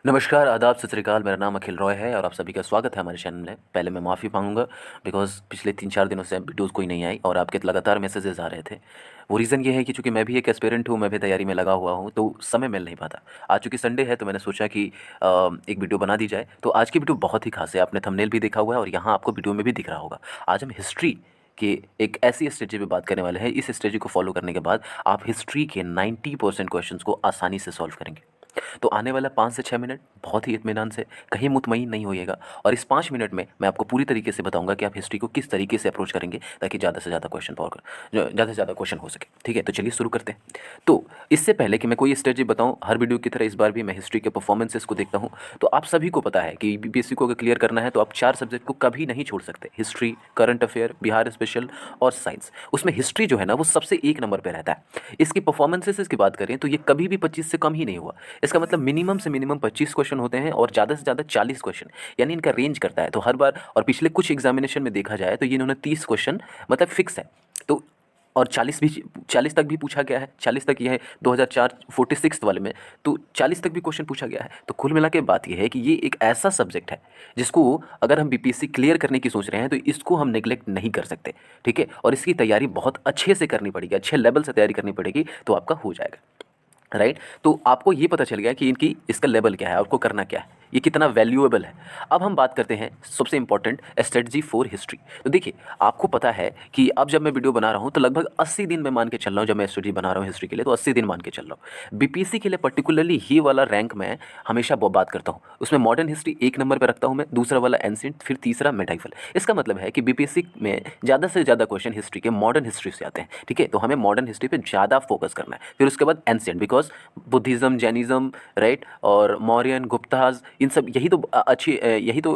नमस्कार, आदाब, सत श्री अकाल। मेरा नाम अखिल रॉय है और आप सभी का स्वागत है हमारे चैनल में। पहले मैं माफ़ी मांगूंगा बिकॉज़ पिछले 3-4 दिनों से वीडियोज़ कोई नहीं आई और आपके लगातार मैसेजेस आ रहे थे। वो रीज़न ये है कि चूँकि मैं भी एक एस्पिरेंट हूँ, मैं भी तैयारी में लगा हुआ हूँ, तो समय मिल नहीं पाता। आज चूँकि संडे है तो मैंने सोचा कि एक वीडियो बना दी जाए। तो आज की वीडियो बहुत ही ख़ास है, आपने थंबनेल भी देखा हुआ है और यहाँ आपको वीडियो में भी दिख रहा होगा। आज हम हिस्ट्री के एक ऐसी स्ट्रेटजी पे बात करने वाले हैं। इस स्ट्रेटजी को फॉलो करने के बाद आप हिस्ट्री के 90% क्वेश्चंस को आसानी से सॉल्व करेंगे। तो आने वाला 5 से 6 मिनट बहुत ही इत्मीनान से, कहीं मुतमईन नहीं होइएगा और इस 5 मिनट में मैं आपको पूरी तरीके से बताऊंगा कि आप हिस्ट्री को किस तरीके से अप्रोच करेंगे ताकि ज़्यादा से ज़्यादा क्वेश्चन पावर कर ज़्यादा से ज़्यादा क्वेश्चन हो सके। ठीक है, तो चलिए शुरू करते हैं। तो इससे पहले कि मैं कोई स्ट्रेटजी बताऊँ, हर वीडियो की तरह इस बार भी मैं हिस्ट्री के परफॉर्मेंसेस को देखता हूँ। तो आप सभी को पता है कि बीपीएससी को अगर क्लियर करना है तो आप 4 सब्जेक्ट को कभी नहीं छोड़ सकते: history, current affair, Bihar special और साइंस। उसमें हिस्ट्री जो है ना वो सबसे एक नंबर पर रहता है। इसकी परफॉर्मेंसेस की बात करें तो ये कभी भी 25 से कम ही नहीं हुआ। इसका मतलब मिनिमम से मिनिमम 25 क्वेश्चन होते हैं और ज़्यादा से ज़्यादा 40 क्वेश्चन, यानी इनका रेंज करता है। तो हर बार, और पिछले कुछ एग्जामिनेशन में देखा जाए तो ये इन्होंने 30 क्वेश्चन मतलब फिक्स है। तो और 40 तक भी पूछा गया है। 40 तक ये है 2004 46 वाले में, तो 40 तक भी क्वेश्चन पूछा गया है। तो कुल मिला के बात ये है कि ये एक ऐसा सब्जेक्ट है जिसको अगर हम बीपीएससी क्लियर करने की सोच रहे हैं तो इसको हम नेग्लेक्ट नहीं कर सकते। ठीक है, और इसकी तैयारी बहुत अच्छे से करनी पड़ेगी, अच्छे लेवल से तैयारी करनी पड़ेगी, तो आपका हो जाएगा। राइट, तो आपको ये पता चल गया कि इनकी इसका लेवल क्या है, आपको करना क्या है, ये कितना वैल्यूएबल है। अब हम बात करते हैं सबसे इंपॉर्टेंट स्ट्रेटजी फॉर हिस्ट्री। तो देखिए, आपको पता है कि अब जब मैं वीडियो बना रहा हूँ तो लगभग 80 दिन मैं मान के चल रहा हूँ। जब मैं स्ट्रेटजी बना रहा हूँ हिस्ट्री के लिए तो 80 दिन मान के चल रहा हूँ। बीपीएससी के लिए पर्टिकुलरली ये वाला रैंक मैं हमेशा बात करता हूँ। उसमें मॉडर्न हिस्ट्री एक नंबर पर रखता हूँ मैं, दूसरा वाला एंशिएंट, फिर तीसरा मेडाइवल। इसका मतलब है कि बीपीएससी में ज़्यादा से ज़्यादा क्वेश्चन हिस्ट्री के मॉडर्न हिस्ट्री से आते हैं। ठीक है, तो हमें मॉडर्न हिस्ट्री पर ज़्यादा फोकस करना है। फिर उसके बाद ancient, because Buddhism, Jainism, right, और मौर्यन, गुप्ताज, इन सब यही तो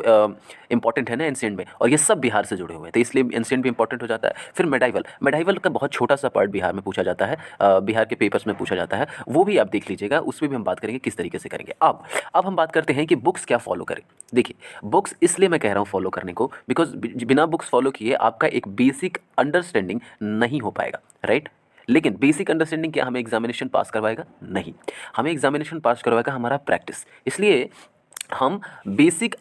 इंपॉर्टेंट है ना एंशिएंट में, और ये सब बिहार से जुड़े हुए हैं, तो इसलिए एंशिएंट भी इंपॉर्टेंट हो जाता है। फिर मेडाइवल का बहुत छोटा सा पार्ट बिहार में पूछा जाता है, बिहार के पेपर्स में पूछा जाता है, वो भी आप देख लीजिएगा, उसमें भी हम बात करेंगे किस तरीके से करेंगे। अब हम बात करते हैं कि बुक्स क्या फॉलो करें। देखिए, बुक्स इसलिए मैं कह रहा हूँ फॉलो करने को बिकॉज बिना बुक्स फॉलो किए आपका एक बेसिक अंडरस्टैंडिंग नहीं हो पाएगा। राइट, लेकिन बेसिक अंडरस्टैंडिंग क्या हमें एग्जामिनेशन पास करवाएगा? नहीं, हमें एग्जामिनेशन पास करवाएगा हमारा प्रैक्टिस। इसलिए हम बेसिक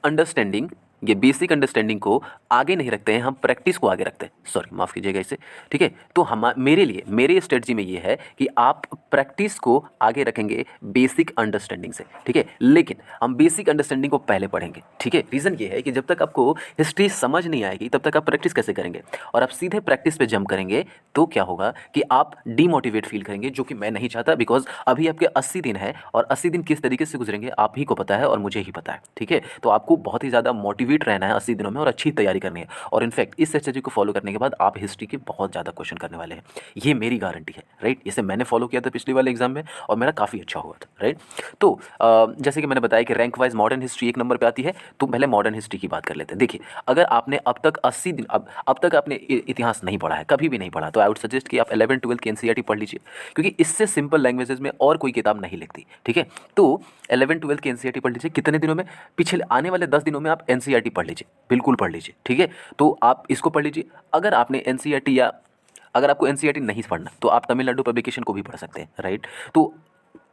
अंडरस्टैंडिंग को आगे नहीं रखते हैं, हम प्रैक्टिस को आगे रखते हैं। सॉरी, माफ़ कीजिएगा इसे। ठीक है, तो हम मेरे स्ट्रेटजी में ये है कि आप प्रैक्टिस को आगे रखेंगे बेसिक अंडरस्टैंडिंग से। ठीक है, लेकिन हम बेसिक अंडरस्टैंडिंग को पहले पढ़ेंगे। ठीक है, रीज़न ये है कि जब तक आपको हिस्ट्री समझ नहीं आएगी तब तक आप प्रैक्टिस कैसे करेंगे, और आप सीधे प्रैक्टिस पे जंप करेंगे तो क्या होगा कि आप डीमोटिवेट फील करेंगे, जो कि मैं नहीं चाहता। बिकॉज अभी आपके 80 दिन है और 80 दिन किस तरीके से गुजरेंगे आप ही को पता है और मुझे ही पता है। ठीक है, तो आपको बहुत ही ज़्यादा मोटिवेट रहना है 80 दिनों में और अच्छी तैयारी करनी है। और इनफैक्ट इस स्ट्रेटजी को फॉलो करने के बाद आप हिस्ट्री के बहुत ज़्यादा क्वेश्चन करने वाले हैं, ये मेरी गारंटी है। राइट, इसे मैंने फॉलो किया था पिछले वाले एग्जाम में और मेरा काफ़ी अच्छा हुआ था। राइट, तो जैसे कि मैंने बताया कि रैंक वाइज मॉडर्न हिस्ट्री एक नंबर पर आती है, तो पहले मॉडर्न हिस्ट्री की बात कर लेते हैं। देखिए, अगर आपने अब तक 80 दिन अब तक आपने इतिहास नहीं पढ़ा है, कभी भी नहीं पढ़ा, तो आई वुड सजेस्ट कि आप 11-12 की एनसीईआरटी पढ़ लीजिए, क्योंकि इससे सिंपल लैंग्वेजेस में और कोई किताब नहीं लिखती। ठीक है, तो 11-12 की एनसीईआरटी पढ़ लीजिए। कितने दिनों में? पिछले आने वाले 10 दिनों में आप एनसीईआरटी पढ़ लीजिए, बिल्कुल पढ़ लीजिए। ठीक है, तो आप इसको पढ़ लीजिए। अगर आपने एनसीईआरटी या अगर आपको एनसीईआरटी नहीं पढ़ना तो आप तमिलनाडु पब्लिकेशन को भी पढ़ सकते हैं। राइट, तो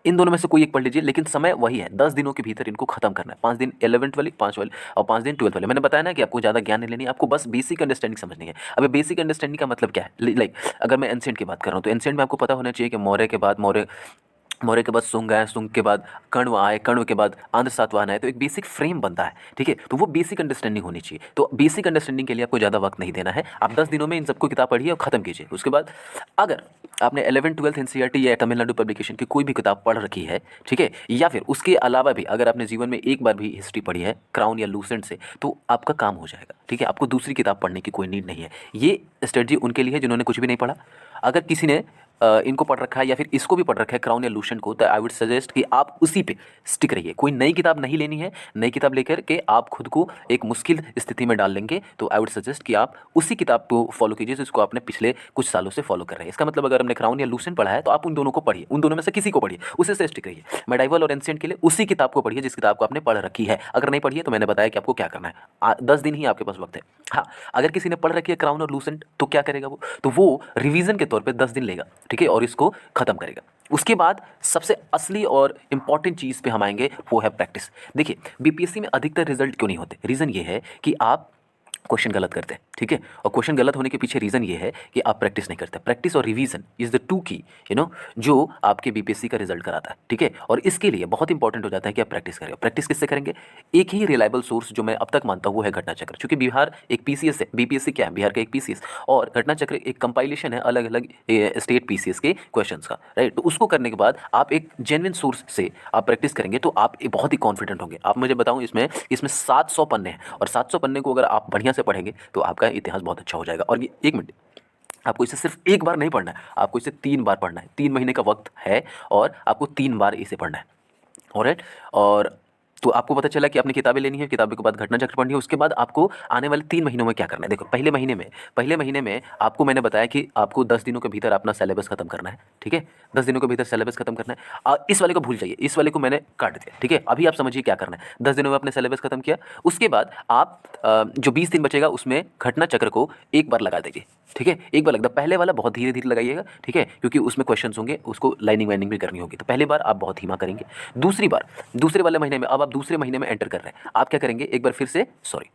इन दोनों में से कोई एक पढ़ लीजिए, लेकिन समय वही है, 10 दिनों के भीतर इनको खत्म करना है। 5 दिन 11th वाली, 5 वाली, और 5 दिन 12th वाली। मैंने बताया ना कि आपको ज़्यादा ज्ञान नहीं लेनी है, आपको बस बेसिक अंडरस्टैंडिंग समझनी है। अब बेसिक अंडरस्टैंडिंग का मतलब क्या है? लाइक अगर मैं एंशिएंट की बात कर रहा हूँ तो एंशिएंट में आपको पता होना चाहिए कि मौर्य के बाद सुंग आए, सुंग के बाद कण्व आए, कण्व के बाद आंध्र सातवाहन आए, तो एक बेसिक फ्रेम बनता है। ठीक है, तो वो बेसिक अंडरस्टैंडिंग होनी चाहिए। तो बेसिक अंडरस्टैंडिंग के लिए आपको ज़्यादा वक्त नहीं देना है, आप 10 दिनों में इन सबको किताब पढ़िए और ख़त्म कीजिए। उसके बाद अगर आपने 11-12 एनसीईआरटी या तमिलनाडु पब्लिकेशन की कोई भी किताब पढ़ रखी है, ठीक है, या फिर उसके अलावा भी अगर आपने जीवन में एक बार भी हिस्ट्री पढ़ी है क्राउन या लूसेंट से, तो आपका काम हो जाएगा। ठीक है, आपको दूसरी किताब पढ़ने की कोई नीड नहीं है। ये स्ट्रेटजी उनके लिए है जिन्होंने कुछ भी नहीं पढ़ा। अगर किसी ने इनको पढ़ रखा है या फिर इसको भी पढ़ रखा है क्राउन या लूसेंट को, तो आई वुड सजेस्ट कि आप उसी पे स्टिक रहिए। कोई नई किताब नहीं लेनी है। नई किताब लेकर के आप खुद को एक मुश्किल स्थिति में डाल लेंगे, तो आई वुड सजेस्ट कि आप उसी किताब को फॉलो कीजिए जिसको आपने पिछले कुछ सालों से फॉलो कर रहे हैं। इसका मतलब अगर हमने क्राउन या लूसेंट पढ़ा है तो आप उन दोनों को पढ़िए, उन दोनों में से किसी को पढ़िए, उसी से स्टिक रहिए। मेडाइवल और एंशिएंट के लिए उसी किताब को पढ़िए जिस किताब को आपने पढ़ रखी है। अगर नहीं पढ़ी है तो मैंने बताया कि आपको क्या करना है, 10 दिन ही आपके पास वक्त है। हाँ, अगर किसी ने पढ़ रखी है क्राउन और लूसेंट तो क्या करेगा वो? तो वो रिवीजन के तौर पे 10 दिन लेगा। ठीक है, और इसको ख़त्म करेगा। उसके बाद सबसे असली और इम्पॉर्टेंट चीज़ पे हम आएंगे, वो है प्रैक्टिस। देखिए, बीपीएससी में अधिकतर रिजल्ट क्यों नहीं होते? रीज़न ये है कि आप क्वेश्चन गलत करते हैं, ठीक है, और क्वेश्चन गलत होने के पीछे रीज़न ये है कि आप प्रैक्टिस नहीं करते। प्रैक्टिस और रिवीजन इज़ द टू की, जो आपके बीपीएससी का रिजल्ट कराता है, ठीक है। और इसके लिए बहुत इंपॉर्टेंट हो जाता है कि आप प्रैक्टिस करें। प्रैक्टिस किससे करेंगे? एक ही रिलायबल सोर्स जो मैं अब तक मानता हूँ वो है घटना चक्र। क्योंकि बिहार एक पीसीएस है, बीपीएससी क्या है? बिहार का एक पीसीएस, और घटना चक्र एक कंपाइलेशन है अलग अलग स्टेट पीसीएस के क्वेश्चंस का, राइट। तो उसको करने के बाद आप एक जेन्युइन सोर्स से आप प्रैक्टिस करेंगे तो आप बहुत ही कॉन्फिडेंट होंगे। आप मुझे बताऊं, इसमें इसमें 700 पन्ने हैं, और 700 पन्ने को अगर आप बढ़िया से पढ़ेंगे तो आपका इतिहास बहुत अच्छा हो जाएगा। और ये 1 मिनट, आपको इसे सिर्फ एक बार नहीं पढ़ना है, आपको इसे 3 बार पढ़ना है। 3 महीने का वक्त है और आपको 3 बार इसे पढ़ना है। ऑलराइट। और तो आपको पता चला कि आपने किताबें लेनी है, किताबों के बाद घटना चक्र पढ़नी है। उसके बाद आपको आने वाले 3 महीनों में क्या करना है? देखो, पहले महीने में आपको मैंने बताया कि आपको 10 दिनों के भीतर अपना सिलेबस खत्म करना है, ठीक है। 10 दिनों के भीतर सिलेबस खत्म करना है। इस वाले को भूल जाइए, इस वाले को मैंने काट दिया, ठीक है। अभी आप समझिए क्या करना है। 10 दिनों में आपने सिलेबस खत्म किया, उसके बाद आप जो 20 दिन बचेगा उसमें घटना चक्र को एक बार लगा दीजिए, ठीक है। एक बार लगता, पहले वाला बहुत धीरे धीरे लगाइएगा, ठीक है, क्योंकि उसमें क्वेश्चंस होंगे, उसको लाइनिंग वाइनिंग भी करनी होगी। तो पहली बार आप बहुत धीमा करेंगे। दूसरी बार, दूसरे वाले महीने में, अब आप दूसरे महीने में एंटर कर रहे हैं, आप क्या करेंगे? एक बार फिर से, सॉरी,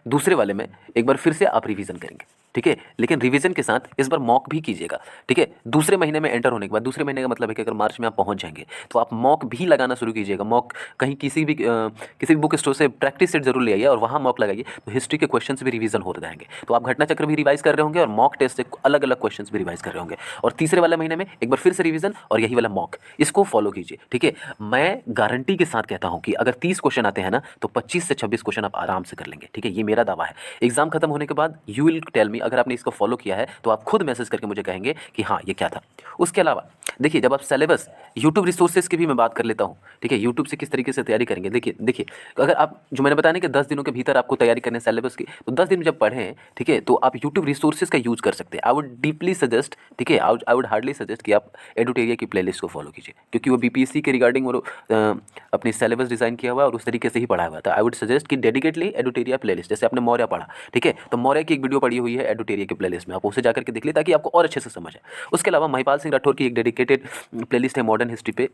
दूसरे वाले में एक बार फिर से आप रिवीजन करेंगे, ठीक है। लेकिन रिवीजन के साथ इस बार मॉक भी कीजिएगा, ठीक है। दूसरे महीने में एंटर होने के बाद, दूसरे महीने का मतलब है कि अगर मार्च में आप पहुंच जाएंगे तो आप मॉक भी लगाना शुरू कीजिएगा। मॉक कहीं किसी भी बुक स्टोर से प्रैक्टिस सेट जरूर ले आइए और वहाँ मॉक लगाइए, तो हिस्ट्री के क्वेश्चंस भी रिवीजन होते रहेंगे। तो आप घटना चक्र भी रिवाइज कर रहे होंगे और मॉक टेस्ट से अलग अलग क्वेश्चन भी रिवाइज कर रहे होंगे। और तीसरे वाले महीने में एक बार फिर से रिवीजन और यही वाला मॉक, इसको फॉलो कीजिए, ठीक है। मैं गारंटी के साथ कहता हूँ कि अगर 30 क्वेश्चन आते हैं ना, तो 25 से 26 क्वेश्चन आप आराम से कर लेंगे, ठीक है। ये मेरा दावा है। एग्जाम खत्म होने के बाद यू विल टेल मी, अगर आपने इसको फॉलो किया है तो आप खुद मैसेज करके मुझे कहेंगे कि हाँ ये क्या था। उसके अलावा देखिए, जब आप सिलेबस, यूट्यूब रिसोर्सेज की भी मैं बात कर लेता हूँ, ठीक है। यूट्यूब से किस तरीके से तैयारी करेंगे, देखिए अगर आप, जो मैंने बताया ना कि 10 दिनों के भीतर आपको तैयारी करने सिलेबस की, तो 10 दिन जब पढ़ें, ठीक है, तो आप यूट्यूब रिसोर्सेज का यूज कर सकते हैं। आई वुड डीपली सजेस्ट, ठीक है, आई वुड हार्डली सजेस्ट कि आप एडुटेरिया की प्लेलिस्ट को फॉलो कीजिए, क्योंकि वो बीपीएससी के रिगार्डिंग वो अपनी सिलेबस डिजाइन किया हुआ है और उस तरीके से ही पढ़ा हुआ था। आई वुड सजेस्ट कि डेडिकेटली एडुटेरिया प्लेलिस्ट, जैसे आपने मौर्य पढ़ा, ठीक है, तो मौर्य की एक वीडियो पड़ी हुई है एडुटेरिया की प्लेलिस्ट में, आप उसे जाकर के देख ले ताकि आपको और अच्छे से समझ आए। उसके अलावा महिपाल सिंह राठौर की एक डेडिकेटेड प्लेलिस्ट है मॉडर्न हिस्ट्री पे,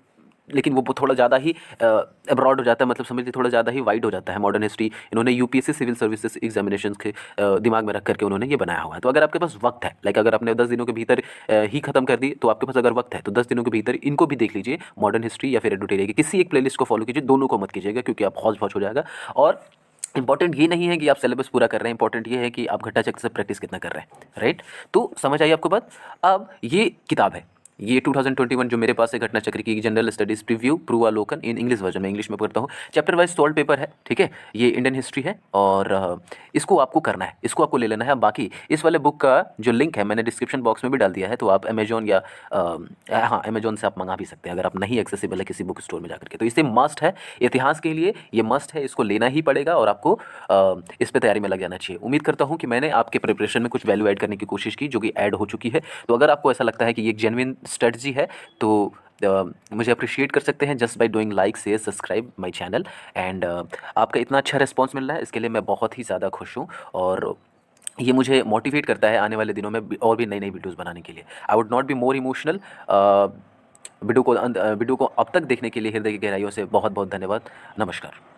लेकिन वो थोड़ा ज़्यादा ही अब्रॉड हो जाता है, मतलब समझ लीजिए थोड़ा ज़्यादा ही वाइड हो जाता है। मॉडर्न हिस्ट्री इन्होंने यूपीएससी सिविल सर्विसेज एग्जामिनेशंस के दिमाग में रख करके उन्होंने ये बनाया हुआ है। तो अगर आपके पास वक्त है, लाइक अगर आपने 10 दिनों के भीतर ही खत्म कर दी, तो आपके पास अगर वक्त है तो 10 दिनों के भीतर इनको भी देख लीजिए, मॉडर्न हिस्ट्री या फिर एडुटेरिया की किसी एक प्लेलिस्ट को फॉलो कीजिए, दोनों को मत कीजिएगा क्योंकि आप हौच पौच हो जाएगा। और इंपॉर्टेंट ये नहीं है कि आप सिलेबस पूरा कर रहे हैं, इंपॉर्टेंट ये है कि आप घटा चक्र से प्रैक्टिस कितना कर रहे हैं, राइट। तो समझ आई आपको बात। अब ये किताब है, ये 2021 जो मेरे पास है, घटना चक्र की जनरल स्टडीज प्रीव्यू पूर्वालोकन इन इंग्लिश वर्जन में, इंग्लिश में पढ़ता हूँ, चैप्टर वाइज 12 पेपर है, ठीक है। ये इंडियन हिस्ट्री है और इसको आपको करना है, इसको आपको ले लेना है। बाकी इस वाले बुक का जो लिंक है मैंने डिस्क्रिप्शन बॉक्स में भी डाल दिया है, तो आप अमेजोन या हाँ अमेजोन से आप मंगा भी सकते हैं अगर आप नहीं एक्सेसिबल है किसी बुक स्टोर में जाकर के। तो इसे मस्ट है, इतिहास के लिए ये मस्ट है, इसको लेना ही पड़ेगा और आपको इस पर तैयारी में लग जाना चाहिए। उम्मीद करता हूँ कि मैंने आपके प्रिपरेशन में कुछ वैल्यू ऐड करने की कोशिश की, जो कि ऐड हो चुकी है। तो अगर आपको ऐसा लगता है कि ये एक जेन्युइन स्ट्रेटजी है तो मुझे अप्रिशिएट कर सकते हैं just by doing like share subscribe my channel. And आपका इतना अच्छा रिस्पांस मिल रहा है, इसके लिए मैं बहुत ही ज़्यादा खुश हूँ और ये मुझे मोटिवेट करता है आने वाले दिनों में और भी नई नई वीडियोस बनाने के लिए। I would not be more emotional. Video को अब तक देखने के लिए हृदय की गहराइयों से बहुत बहुत धन्यवाद। नमस्कार।